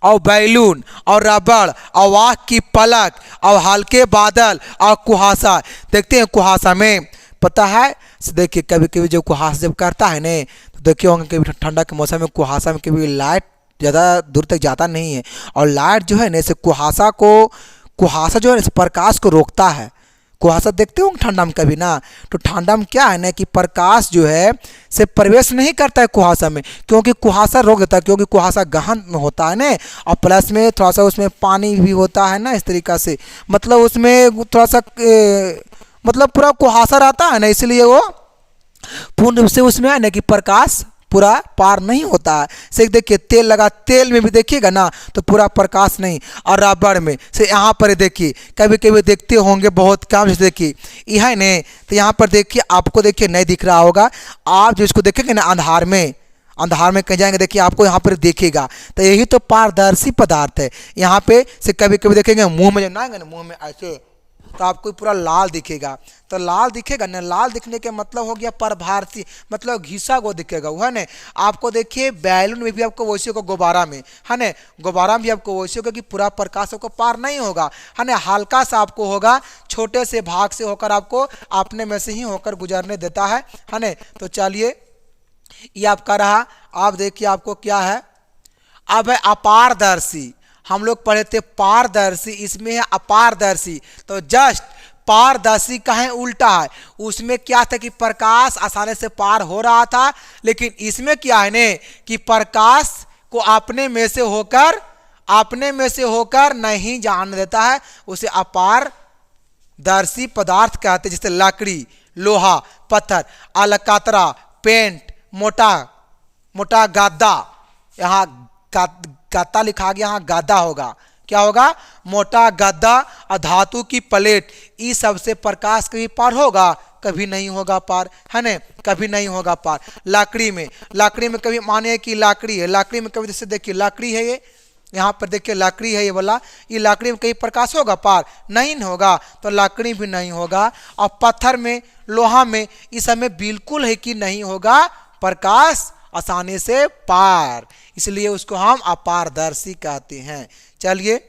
और बैलून और रबड़ और आँख की पलक और हल्के बादल और कुहासा। देखते हैं कुहासा में, पता है देखिए कभी कभी जो कुहासा जब करता है ना, तो देखिए होंगे कभी ठंडा के मौसम में कुहासा में कभी लाइट ज़्यादा दूर तक जाता नहीं है, और लाइट जो है ना इसे कुहासा जो है प्रकाश को रोकता है। कुहासा देखते हो ठंडा में कभी ना, तो ठंडा में क्या है ना कि प्रकाश जो है से प्रवेश नहीं करता है कुहासा में, क्योंकि कुहासा रोक देता है, क्योंकि कुहासा गहन में होता है ना, और प्लस में थोड़ा सा उसमें पानी भी होता है ना, इस तरीक़ा से मतलब उसमें थोड़ा सा मतलब पूरा कुहासा रहता है ना, इसलिए वो पूर्ण रूप से उसमें है ना कि प्रकाश पूरा पार नहीं होता है। से देखिए तेल लगा, तेल में भी देखिएगा ना तो पूरा प्रकाश नहीं, और रबड़ में से यहाँ पर देखिए कभी कभी देखते होंगे बहुत कम, जैसे देखिए यह है नहीं, तो यहाँ पर देखिए आपको देखिए नहीं दिख रहा होगा, आप जिसको देखेंगे ना अंधार में कहीं जाएंगे देखिए आपको यहाँ पर देखेगा, तो यही तो पारदर्शी पदार्थ है। यहाँ पे से कभी कभी देखेंगे मुँह में जब ना मुँह में ऐसे, तो आपको पूरा लाल दिखेगा, तो लाल दिखेगा ना, लाल दिखने के मतलब हो गया पारभासी, मतलब घिसा वो दिखेगा, वो है ना। आपको देखिए बैलून में भी आपको वैसे होगा, गुब्बारा में है ना, गुब्बारा में भी आपको वैसे होगा कि पूरा प्रकाश को पार नहीं होगा, है ना, हल्का सा आपको होगा, छोटे से भाग से होकर आपको अपने में से ही होकर गुजरने देता है ना। तो चलिए ये आपका रहा। आप देखिए आपको क्या है, अब है अपारदर्शी। हम लोग पढ़े थे पारदर्शी, इसमें है अपारदर्शी। तो जस्ट पारदर्शी का है उल्टा है, उसमें क्या था कि प्रकाश आसानी से पार हो रहा था, लेकिन इसमें क्या है ने कि प्रकाश को अपने में से होकर नहीं जाने देता है, उसे अपारदर्शी पदार्थ कहते हैं। जैसे लकड़ी, लोहा, पत्थर, अलकतरा, पेंट, मोटा गद्दा, यहाँ गद्दा लिखा गया, यहाँ गद्दा होगा, क्या होगा, मोटा गद्दा, और धातु की प्लेट, इस सबसे प्रकाश कभी पार होगा, कभी नहीं होगा पार, है ना, कभी नहीं होगा पार। लकड़ी में कभी माने कि लकड़ी है, लकड़ी में कभी जैसे देखिए लकड़ी है, ये यहाँ पर देखिए लकड़ी है ये वाला, ये लकड़ी में कहीं प्रकाश होगा पार, नहीं होगा, तो लकड़ी भी नहीं होगा। और पत्थर में, लोहा में, इस समय बिल्कुल है कि नहीं होगा प्रकाश आसानी से पार, इसलिए उसको हम अपारदर्शी कहते हैं। चलिए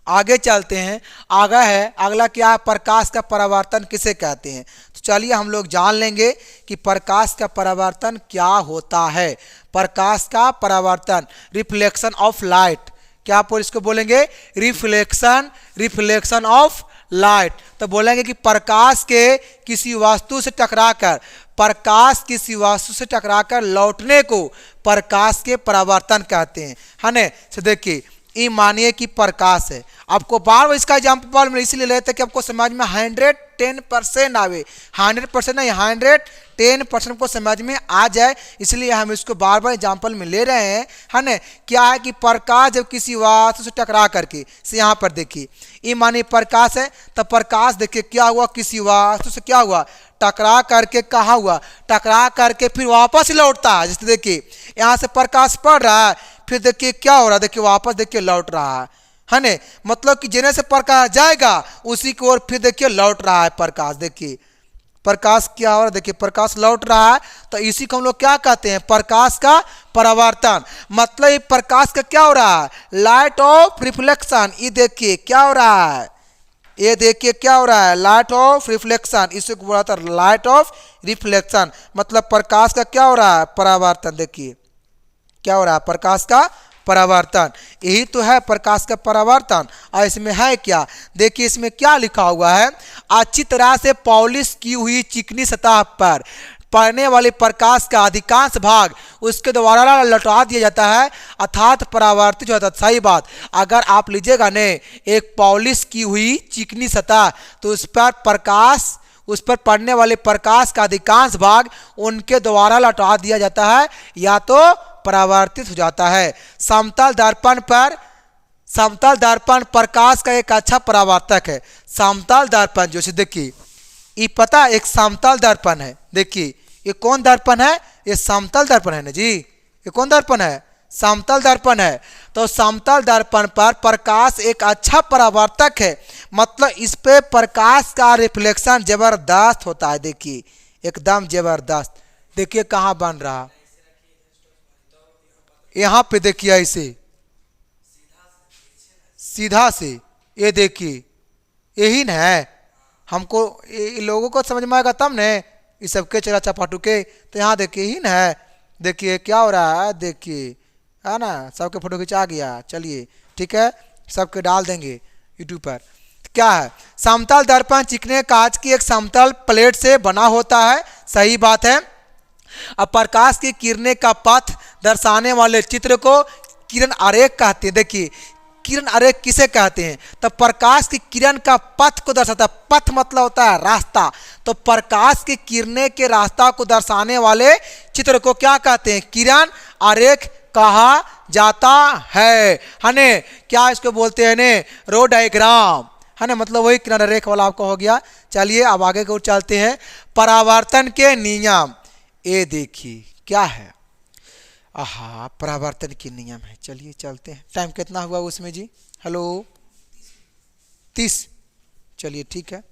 आगे चलते हैं। अगला क्या है, प्रकाश का परावर्तन किसे कहते हैं। तो चलिए हम लोग जान लेंगे कि प्रकाश का परावर्तन क्या होता है। प्रकाश का परावर्तन, रिफ्लेक्शन ऑफ लाइट, क्या आप इसको बोलेंगे, रिफ्लेक्शन ऑफ लाइट। तो बोलेंगे कि प्रकाश किसी वस्तु से टकराकर लौटने को प्रकाश के परावर्तन कहते हैं, है ना। तो देखिए ये मानिए कि प्रकाश है, आपको बार बार इसका एग्जाम्पल में इसलिए लेते हैं कि आपको समझ में 110% आवे, 100% नहीं 110% को समझ में आ जाए, इसलिए हम इसको बार बार एग्जाम्पल में ले रहे हैं, है ना। क्या है कि प्रकाश जब किसी वस्तु से टकरा करके, से यहाँ पर देखिए ये मानिए प्रकाश है, तो प्रकाश देखिए क्या हुआ, किसी वस्तु से क्या हुआ, टकरा करके, कहाँ हुआ, टकरा करके फिर वापस लौटता है। जैसे देखिए यहाँ से प्रकाश पड़ रहा है, फिर देखिए क्या हो रहा है, देखिए वापस देखिए लौट रहा है ना, मतलब कि जिन्हें से प्रकाश जाएगा उसी की ओर फिर देखिए लौट रहा है प्रकाश। देखिए प्रकाश क्या हो रहा है, देखिए प्रकाश लौट रहा है, तो इसी को हम लोग क्या कहते हैं, प्रकाश का परावर्तन। मतलब प्रकाश का क्या हो रहा है, लाइट ऑफ रिफ्लेक्शन। ये देखिए क्या हो रहा है, ये देखिए क्या हो रहा है, लाइट ऑफ रिफ्लेक्शन, इसे बोला था लाइट ऑफ रिफ्लेक्शन, मतलब प्रकाश का क्या हो रहा है, परावर्तन। देखिए क्या हो रहा है, प्रकाश का परावर्तन, यही तो है प्रकाश का परावर्तन। और इसमें है क्या, देखिए इसमें क्या लिखा हुआ है, अच्छी तरह से पॉलिश की हुई चिकनी सतह पर पड़ने वाले प्रकाश का अधिकांश भाग उसके द्वारा लौटा दिया जाता है, अर्थात परावर्तित हो जाता है। सही बात, अगर आप लीजिएगा ने एक पॉलिश की हुई चिकनी सतह, तो उस पर प्रकाश, उस पर पड़ने वाले प्रकाश का अधिकांश भाग उनके द्वारा लौटा दिया जाता है या तो परावर्तित हो जाता है। समतल दर्पण पर, समतल दर्पण प्रकाश का एक अच्छा परावर्तक है। समतल दर्पण जो से देखिए, ये पता एक समतल दर्पण है। देखिए ये कौन दर्पण है, ये समतल दर्पण है ना जी, ये कौन दर्पण है, समतल दर्पण है। तो समतल दर्पण पर प्रकाश एक अच्छा परावर्तक है, मतलब इस पे प्रकाश का रिफ्लेक्शन जबरदस्त होता है। देखिए एकदम जबरदस्त, देखिए कहाँ बन रहा, यहाँ पे देखिए ऐसे सीधा से, ये देखिए यही न है, हमको लोगों को समझ में आएगा तब ने, इस सबके चरा चपाटू के। तो यहाँ देखिए ही न है, देखिए क्या हो रहा है, देखिए है ना, सबके फोटो खिंचा गया। चलिए ठीक है, सबके डाल देंगे यूट्यूब पर। क्या है, समतल दर्पण चिकने कांच की एक समतल प्लेट से बना होता है। सही बात है। अब प्रकाश की किरणें का पथ दर्शाने वाले चित्र को किरण आरेख कहते हैं। देखिए किरण आरेख किसे कहते हैं, तो प्रकाश की किरण का पथ को दर्शाता है। पथ मतलब होता है रास्ता, तो प्रकाश की किरणें के रास्ता को दर्शाने वाले चित्र को क्या कहते हैं, किरण आरेख कहा जाता है ने। क्या इसको बोलते हैं ने, रो डायग्राम, है ना, मतलब वही किरण आरेख वाला आपको हो गया। चलिए अब आगे की ओर चलते हैं। परावर्तन के नियम, ये देखिए क्या है, आहा परावर्तन के नियम है। चलिए चलते हैं, टाइम कितना हुआ उसमें जी, हेलो 30। चलिए ठीक है,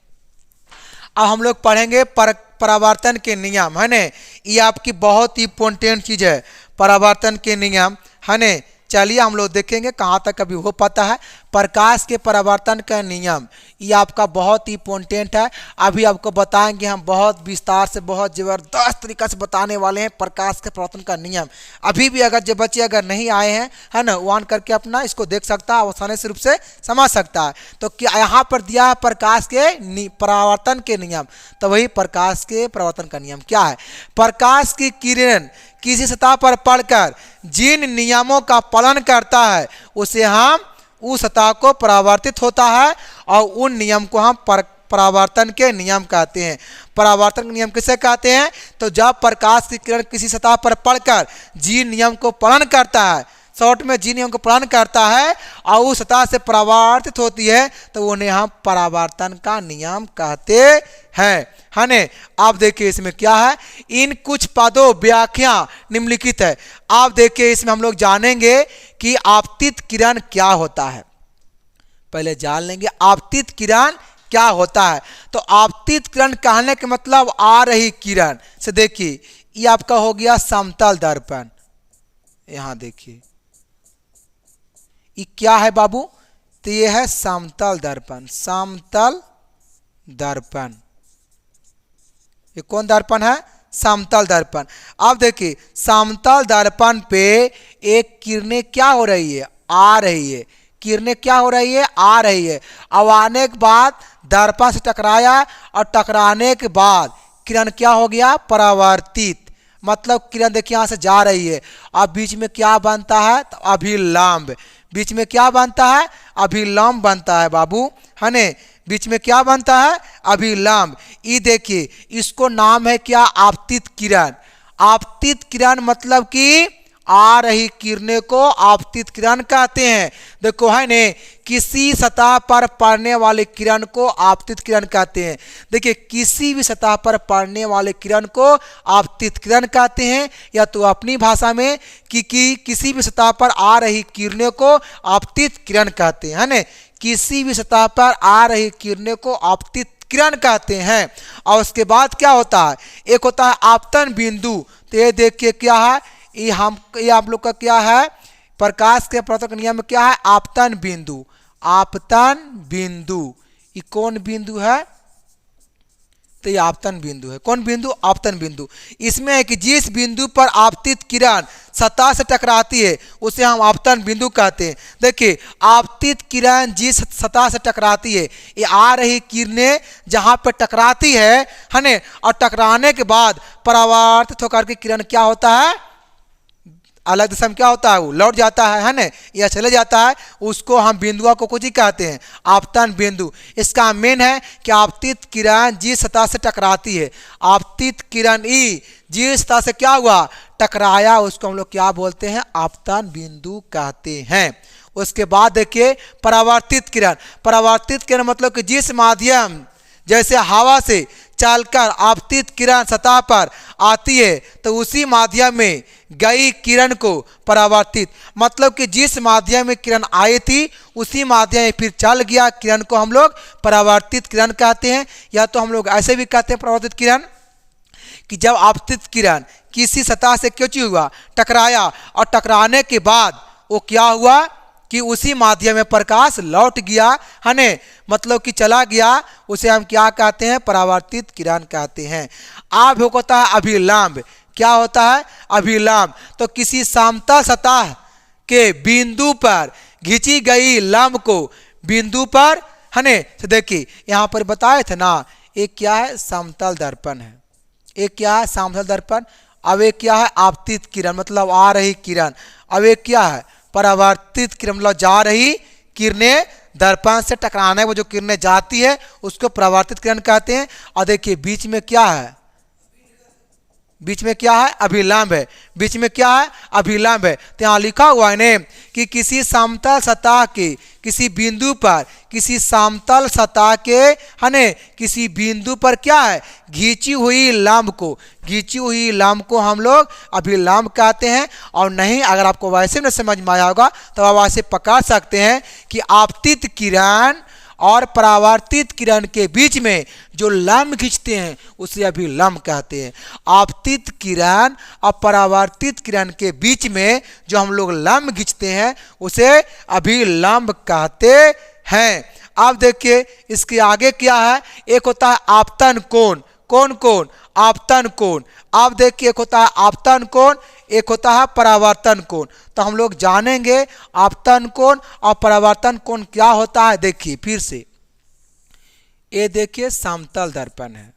अब हम लोग पढ़ेंगे परावर्तन के नियम, है ने। ये आपकी बहुत ही इंपॉर्टेंट चीज है, परावर्तन के नियम, है ने। चलिए हम लोग देखेंगे कहाँ तक अभी हो पाता है। प्रकाश के परावर्तन का नियम, ये आपका बहुत ही इंपॉर्टेंट है। अभी आपको बताएंगे हम, बहुत विस्तार से, बहुत ज़बरदस्त तरीका से बताने वाले हैं प्रकाश के परावर्तन का नियम। अभी भी अगर जो बच्चे अगर नहीं आए हैं, है ना, वो ऑन करके अपना इसको देख सकता है, आसानी से रूप से समझ सकता है। तो क्या यहाँ पर दिया है प्रकाश के परावर्तन के नियम, तो वही प्रकाश के परावर्तन का नियम क्या है। प्रकाश की किरण किसी सतह पर पड़कर जिन नियमों का पालन करता है उसे हम उस सतह को परावर्तित होता है, और उन नियम को हम परावर्तन के नियम कहते हैं। परावर्तन के नियम किसे कहते हैं, तो जब प्रकाश की किरण किसी सतह पर पड़कर जिन नियम को पालन करता है, शॉर्ट में जिन नियम को पालन करता है और उस सतह से परावर्तित होती है, तो उन्हें हम परावर्तन का नियम कहते हैं, है ने। आप देखिए इसमें क्या है, इन कुछ पदों व्याख्या निम्नलिखित है। आप देखिए इसमें हम लोग जानेंगे कि आपतित किरण क्या होता है। पहले जान लेंगे आपतित किरण क्या होता है। तो आपतित किरण कहने के मतलब आ रही किरण से, देखिए ये आपका हो गया समतल दर्पण। यहां देखिए ये क्या है बाबू, तो ये है समतल दर्पण, समतल दर्पण। ये कौन दर्पण है, समतल दर्पण। अब देखिए समतल दर्पण पे एक किरणें क्या हो रही है, आ रही है, किरणें क्या हो रही है, आ रही है। अब आने के बाद दर्पण से टकराया, और टकराने के बाद किरण क्या हो गया, परावर्तित, मतलब किरण देखिए यहाँ से जा रही है। अब बीच में क्या बनता है, तो अभिलंब, बीच में क्या बनता है, अभिलंब बनता है बाबू, है ने। बीच में क्या बनता है, अभिलंब। ये देखिए इसको नाम है क्या, आपतित किरण। आपतित किरण मतलब कि आ रही किरणें को आपतित किरण कहते हैं। देखो है ने, किसी सतह पर पड़ने वाले किरण को आपतित किरण कहते हैं। देखिए किसी भी सतह पर पड़ने वाले किरण को आपतित किरण कहते हैं, या तो अपनी भाषा में कि किसी भी सतह पर आ रही किरणें को आपतित किरण कहते हैं, ने। किसी भी सतह पर आ रही किरणें को आपतित किरण कहते हैं। और उसके बाद क्या होता है, एक होता है आपतन बिंदु। तो ये देखिए क्या है, ये आप लोग का क्या है, प्रकाश के परावर्तन नियम में क्या है, आपतन बिंदु। आपतन बिंदु ये कौन बिंदु है? तो ये आपतन बिंदु है। कौन बिंदु? आपतन बिंदु। इसमें है कि जिस बिंदु पर आपतित किरण सतह से टकराती है उसे हम आपतन बिंदु कहते हैं। देखिए, आपतित किरण जिस सतह से टकराती है, ये आ रही किरणें जहां पर टकराती है ना, और टकराने के बाद परावर्तित होकर के किरण क्या होता है? अलग दिशा में क्या होता है? वो लौट जाता है ना, या चले जाता है। उसको हम बिंदुओं को कुछ ही कहते हैं, आपतन बिंदु। इसका मेन है कि आपतित किरण जिस सतह से टकराती है, आपतित किरण ई जिस सतह से क्या हुआ? टकराया, उसको हम लोग क्या बोलते हैं? आपतन बिंदु कहते हैं। उसके बाद देखिए परावर्तित किरण। परावर्तित किरण मतलब कि जिस माध्यम, जैसे हवा से चलकर आपतित किरण सतह पर आती है तो उसी माध्यम में गई किरण को परावर्तित, मतलब कि जिस माध्यम में किरण आई थी उसी माध्यम में फिर चल गया किरण को हम लोग परावर्तित किरण कहते हैं। या तो हम लोग ऐसे भी कहते हैं परावर्तित किरण कि जब आपतित किरण किसी सतह से क्यों हुआ? टकराया, और टकराने के बाद वो क्या हुआ कि उसी माध्यम में प्रकाश लौट गया है ने, मतलब कि चला गया, उसे हम क्या कहते हैं? परावर्तित किरण कहते हैं। अब होता है अभिलंब। क्या होता है? अभिलंब। तो किसी समतल सतह के बिंदु पर खींची गई लंब को बिंदु पर है ने, तो देखिए यहाँ पर बताए थे ना, एक क्या है? समतल दर्पण है। एक क्या है? समतल दर्पण। अब एक क्या है? आपतित किरण, मतलब आ रही किरण। अब एक क्या है? परावर्तित किरण, मतलब जा रही किरणें दर्पण से टकराने में जो किरणें जाती है उसको परावर्तित किरण कहते हैं। और देखिए बीच में क्या है? बीच में क्या है? अभिलंब है। बीच में क्या है? अभिलंब है। तो यहाँ लिखा हुआ है ने कि किसी समतल सतह के किसी बिंदु पर, किसी समतल सतह के है ने, किसी बिंदु पर क्या है? खींची हुई लंब को, खींची हुई लंब को हम लोग अभिलंब कहते हैं। और नहीं, अगर आपको वैसे में समझ में आया होगा तो आप वैसे पकड़ सकते हैं कि आपतित किरण और परावर्तित किरण के बीच में जो लंब खींचते हैं उसे अभिलंब कहते हैं। आपतित किरण और परावर्तित किरण के बीच में जो हम लोग लंब खींचते हैं उसे अभिलंब कहते हैं। अब देखिए इसके आगे क्या है? एक होता है आपतन कोण। कौन कोण? आपतन कोण। अब देखिए एक होता है आपतन कोण, एक होता है परावर्तन कोण। तो हम लोग जानेंगे आपतन कोण और परावर्तन कोण क्या होता है। देखिए फिर से, ये देखिए समतल दर्पण है।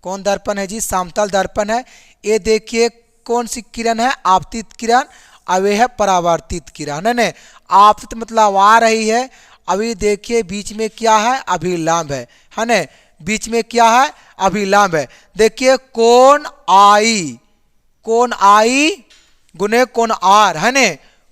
कौन दर्पण है जी? समतल दर्पण है। ये देखिए कौन सी किरण है? आपतित किरण। अब ये है परावर्तित किरण है ना। आपतित मतलब आ रही है। अभी देखिए बीच में क्या है? अभिलंब है ना। बीच में क्या है? अभिलंब है। देखिए कोण आई, कोण आई गुने कोण आर है ने,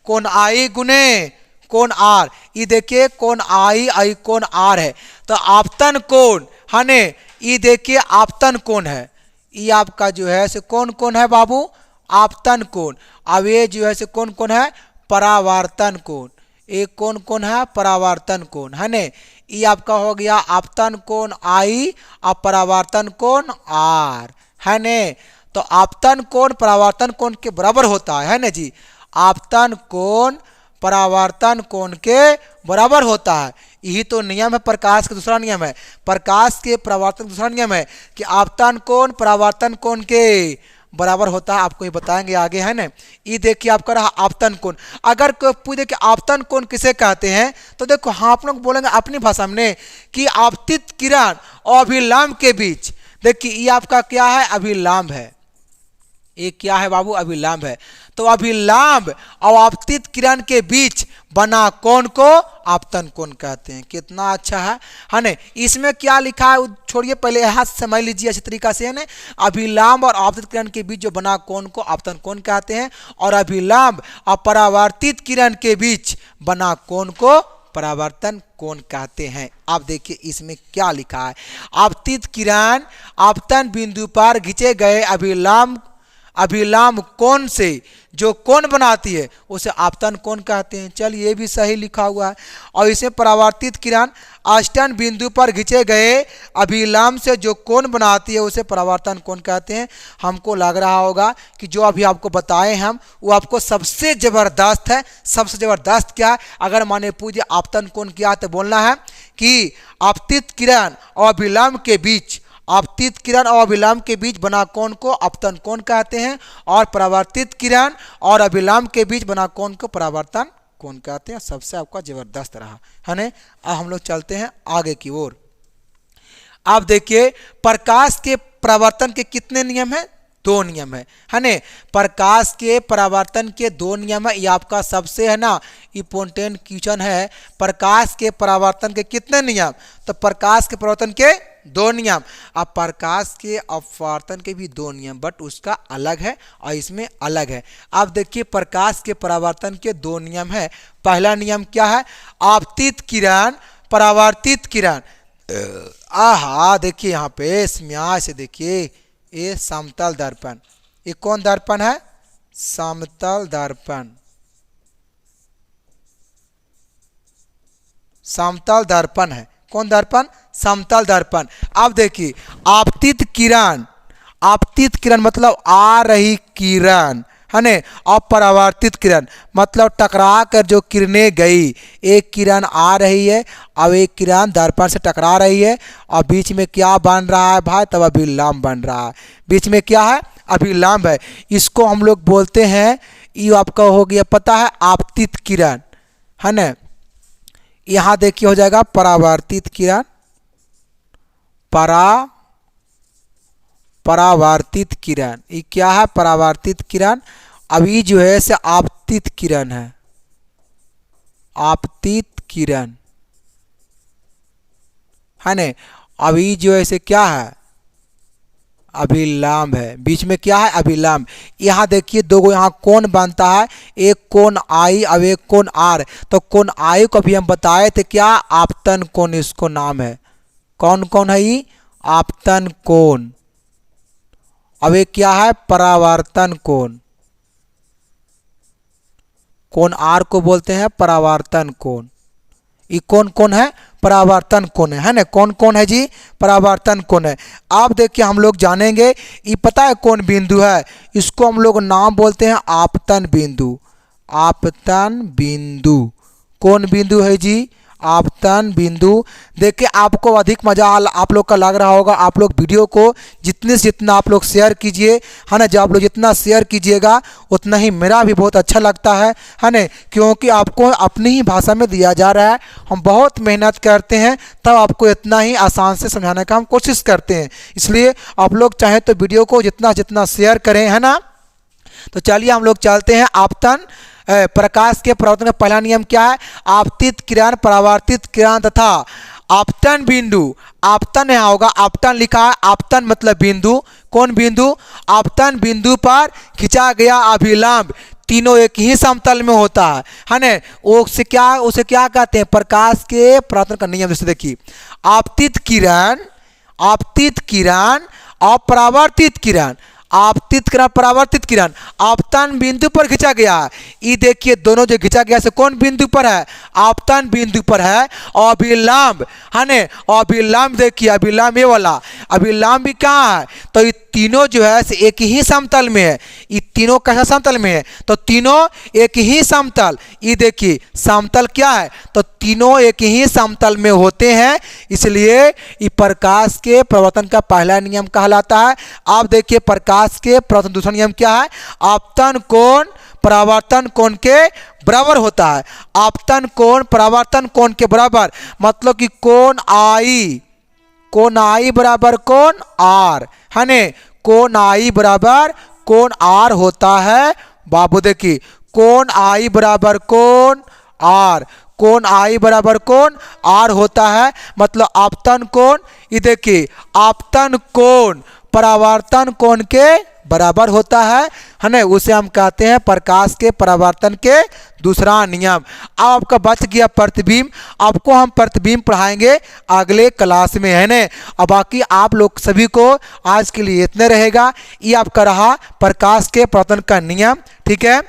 कोण आई गुने कोण आर। ये देखिए कोण आई आई कोण आर है। तो आपतन कोण है ने, ये देखिए आपतन कोण है। ये आपका जो है से कौन कोण है बाबू? आपतन कोण। अब ये जो है से कौन कोण है? परावर्तन कोण। एक कौन कोण है? परावर्तन कोण है ने। ये आपका हो गया आपतन कोण आई और परावर्तन कोण आर है ने। तो आपतन कोण परावर्तन कोण के बराबर होता है ना जी। आपतन कोण परावर्तन कोण के बराबर होता है। यही तो नियम है प्रकाश का। दूसरा नियम है प्रकाश के परावर्तन, दूसरा नियम है कि आपतन कोण परावर्तन कोण के बराबर होता है। आपको ये बताएंगे आगे है ना। ये देखिए आपका रहा आपतन कोण। अगर कोई पूछे कि आपतन कोण किसे कहते हैं तो देखो हाँ आप लोग बोलेंगे अपनी भाषा में कि आपतित किरण और अभिलंब के बीच। देखिए ये आपका क्या है? अभिलंब है। ये क्या है बाबू? अभिलंब है। तो अभिलंब और आपतित किरण के बीच बना कोण को आपतन कोण कहते हैं। कितना अच्छा है ना। इसमें क्या लिखा है छोड़िए, पहले यहाँ समझ लीजिए अच्छी तरीका से है ना। अभिलंब और आपतित किरण के बीच जो बना कोण को आपतन कोण कहते हैं, और अभिलंब और परावर्तित किरण के बीच बना कोण को परावर्तन कोण कहते हैं। आप देखिए इसमें क्या लिखा है? आपतित किरण आपतन बिंदु पर खींचे गए अभिलंब कोण से जो कोण बनाती है उसे आपतन कोण कहते हैं। चल ये भी सही लिखा हुआ है। और इसे परावर्तित किरण अष्टन बिंदु पर खींचे गए अभिलंब से जो कोण बनाती है उसे परावर्तन कोण कहते हैं। हमको लग रहा होगा कि जो अभी आपको बताए हम वो आपको सबसे ज़बरदस्त है। सबसे ज़बरदस्त क्या है? अगर माने पूज्य आपतन कोण क्या है तो बोलना है कि आपतित किरण और विलंब के बीच, आपतित किरण और विलंब के बीच बना कोण को अपतन कोण कहते हैं, और परावर्तित किरण और अभिलंब के बीच बना कोण को परावर्तन कोण कहते हैं। सबसे आपका जबरदस्त रहा है ना। अब हम लोग चलते हैं आगे की ओर। आप देखिए प्रकाश के परावर्तन के कितने नियम हैं? 2 नियम है ना। प्रकाश के परावर्तन के 2 नियम है। ये आपका सबसे है ना इम्पोर्टेंट क्वेश्चन है। प्रकाश के परावर्तन के कितने नियम? तो प्रकाश के परावर्तन के 2 नियम। अब प्रकाश के अपवर्तन के भी 2 नियम, बट उसका अलग है और इसमें अलग है। आप देखिए प्रकाश के परावर्तन के 2 नियम है। पहला नियम क्या है? आपतित किरण परावर्तित किरण। आहा देखिए यहाँ पे स्म्याय से देखिए, ये समतल दर्पण, ये कौन दर्पण है? समतल दर्पण, समतल दर्पण है। कौन दर्पण? समतल दर्पण। अब देखिए आपतित किरण, आपतित किरण मतलब आ रही किरण है ना, और परावर्तित किरण मतलब टकरा कर जो किरणें गई। एक किरण आ रही है, अब एक किरण दर्पण से टकरा रही है, और बीच में क्या बन रहा है भाई? तब अभिलंब बन रहा है। बीच में क्या है? अभिलंब है। इसको हम लोग बोलते हैं, ये आपका हो गया पता है आपतित किरण है ना। यहाँ देखिए हो जाएगा परावर्तित किरण, परावर्तित किरण। ये क्या है? परावर्तित किरण। अभी जो है से आपतित किरण है, आपतित किरण है ना। अभी जो है से क्या है? अभिलंब है। बीच में क्या है? अभिलंब। यहाँ देखिए 2 गो यहाँ कोण बनता है, एक कोण आई और एक कोण आर। तो कोण आई को भी हम बताए थे क्या? आपतन कोण इसको नाम है। कौन कौन है ये? आपतन कोण। अब ये क्या है? परावर्तन कोण। कोण आर को बोलते हैं परावर्तन कोण। ये कौन कौन है? परावर्तन कोण है ना। कौन कौन है जी? परावर्तन कोण है। आप देखिए हम लोग जानेंगे, ये पता है कौन बिंदु है? इसको हम लोग नाम बोलते हैं आपतन बिंदु। आपतन बिंदु कौन बिंदु है जी? आपतन बिंदु। देखिए आपको अधिक मजा आप लोग का लग रहा होगा। आप लोग वीडियो को जितने से जितना आप लोग शेयर कीजिए है ना, जब आप लोग जितना शेयर कीजिएगा उतना ही मेरा भी बहुत अच्छा लगता है ना, क्योंकि आपको अपनी ही भाषा में दिया जा रहा है। हम बहुत मेहनत करते हैं तब आपको इतना ही आसान से समझाने का हम कोशिश करते हैं। इसलिए आप लोग चाहें तो वीडियो को जितना जितना शेयर करें है ना। तो चलिए हम लोग चलते हैं आपतन प्रकाश के परावर्तन का पहला नियम क्या है? आपतित किरण परावर्तित किरण तथा आपतन बिंदु। आपतन यहाँ होगा, आपतन लिखा है। आपतन मतलब बिंदु। कौन बिंदु? आपतन बिंदु पर खींचा गया अभिलंब तीनों एक ही समतल में होता है ना। उसे क्या कहते हैं? प्रकाश के परावर्तन का नियम। जैसे देखिए आपतित किरण, आपतित किरण और परावर्तित किरण, आपतित किरण परावर्तित किरण आपतन बिंदु पर खींचा गया है। ये देखिए दोनों जो खींचा गया से कौन बिंदु पर है? आपतन बिंदु पर है। और अभिलंब है ना, अभिलंब देखिए अभिलंब ये वाला अभिलंब भी कहाँ है? तो ये तीनों जो है से एक ही समतल में है। ये तीनों कैसा समतल में है? तो तीनों एक ही समतल। ये देखिए समतल क्या है? तो तीनों एक ही समतल में होते हैं, इसलिए ये प्रकाश के परावर्तन का पहला नियम कहलाता है। आप देखिए प्रकाश के परावर्तन दूसरा नियम क्या है? आपतन कोण परावर्तन कोण के बराबर होता है। आपतन कोण परावर्तन कोण के बराबर मतलब कि कोण आई बराबर कोण आर है ने। कोण आई बराबर कोण आर होता है। बाबू देखिए कोण आई बराबर कोण आर, कोण आई बराबर कोण आर होता है। मतलब आपतन कोण, ये देखिए आपतन कोण परावर्तन कोण के बराबर होता है ना। उसे हम कहते हैं प्रकाश के परावर्तन के दूसरा नियम। अब आपका बच गया प्रतिबिंब। आपको हम प्रतिबिंब पढ़ाएंगे अगले क्लास में है ना। अब बाकी आप लोग सभी को आज के लिए इतने रहेगा। ये आपका रहा प्रकाश के परावर्तन का नियम, ठीक है।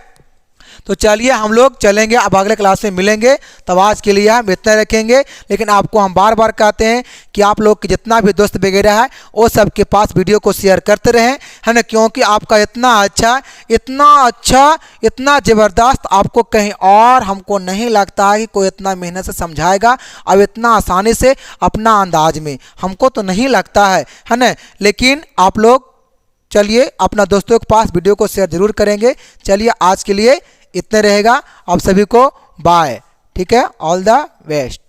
तो चलिए हम लोग चलेंगे, अब अगले क्लास में मिलेंगे। तब आज के लिए हम इतना रखेंगे। लेकिन आपको हम बार बार कहते हैं कि आप लोग के जितना भी दोस्त वगैरह है वो सबके पास वीडियो को शेयर करते रहें, है ना, क्योंकि आपका इतना अच्छा, इतना ज़बरदस्त आपको कहीं और हमको नहीं लगता है कि कोई इतना मेहनत से समझाएगा और इतना आसानी से अपना अंदाज में, हमको तो नहीं लगता है ना। लेकिन आप लोग चलिए अपना दोस्तों के पास वीडियो को शेयर जरूर करेंगे। चलिए आज के लिए इतने रहेगा। आप सभी को बाय। ठीक है, ऑल द बेस्ट।